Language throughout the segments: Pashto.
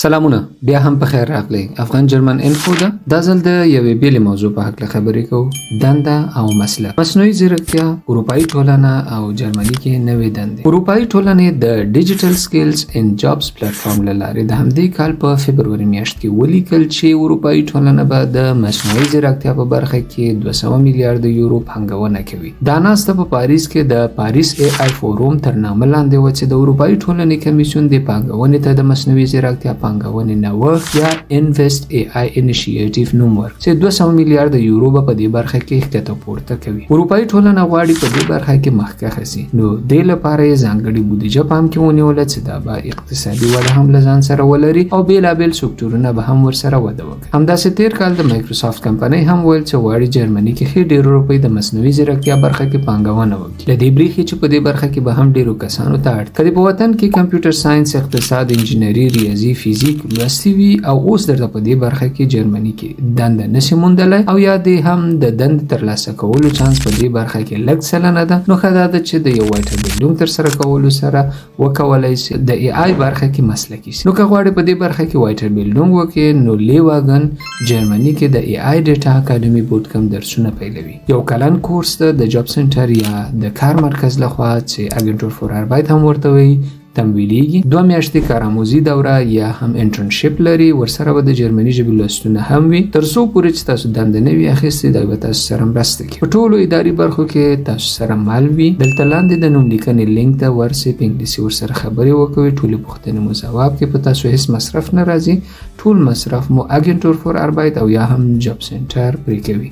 سلامونه، بیا هم په خیر راغلی. افغان جرمن انفو ده. دا ځل د یوې بیلې موضوع په هکله خبرې کوو: دنده او مسلک. مصنوعي ځیرکتیا، اروپایي ټولنه او جرمني کې نوې دندې. اروپایي ټولنې د ډیجیټل سکلز ان جابز پلیټفارم له لارې د همدې کال په فبروري میاشت کې ولیکل چې اروپایي ټولنه به د مصنوعي ځیرکتیا په برخه کې 200 میلیارډ یورو پانګونه کوي. دا ناسته په پاریس کې د پاریس ای آی فوروم تر نامه لاندې و چې د اروپایي ټولنې کمیسیون د پانګونې ته د مصنوعي ځیرکتیا پانګونې نوښت یا انویسټ ای آی انیشیټیو نوم ورکړ چې 200 میلیارډ یورو به په دې برخه کې ښکته پورته کوي. اروپایي ټولنه غواړي په دې برخه کې مخکښه شي، نو دې لپاره یې ځانګړې بودیجه پام کې ونیوله چې دا به اقتصادي وده هم له ځان سره ولري او بېلابېل سکتورونه به هم ورسره وده وکړي. همداسې تېر کال د مایکروسافټ کمپنۍ هم ویل چې غواړي جرمني کې ښې ډېرو روپۍ د مصنوعي ځیرکتیا برخه کې پانګونه وکړي. له دې برېښي چې په دې برخه کې به هم ډېرو کسانو ته اړتیا ده. که په وطن کې کمپیوټر ساینس، اقتصاد، انجینري، ریاضي، فزیک لوستی وي او اوس درته په دې برخه کې جرمني کې دنده نشي موندلی او یا دې هم د دندې ترلاسه کولو چانس په دې برخه کې لږ سلنه ده، نو ښه دا ده چې د یو وایټر بیلډینګ ترسره کولو سره وکولای شي د ای آی برخه کې مسلکي شي. نو که غواړئ په دې برخه کې وایټر بیلډینګ وکړئ، نو واګن جرمني کې د ای آی ډیټا اکاډمي بوټکمپ درسونه پیلوي. یو کلن کورس ده د جاب سنټر یا د کار مرکز لخوا چې اجنټور فور آربایت هم ورته وایي تمویلیږي. 2 میاشتې کارآموزي دوره یا هم انټرنشپ لري. ورسره به د جرمني ژبې لوستونه هم وي تر څو پورې چې تاسو دنده نه وي اخیستې دا به تاسو سره مرسته کوي. په ټولو اداري برخو کې تاسو سره مل وي. دلته لاندې د نوم لیکنې لینک ته ورسئ، په انګلیسي ورسره خبرې وکوئ. ټولې پوښتنې مو ځواب کې په تاسو هیڅ مصرف نه راځي. ټول مصرف مو اجنټور فور آربایت او یا هم جاب سنټر پرې کوي.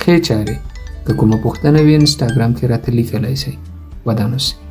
ښې چارې. که کومه پوښتنه وي انسټاګرام کې راته لیکلی شئ. ودان اوسئ.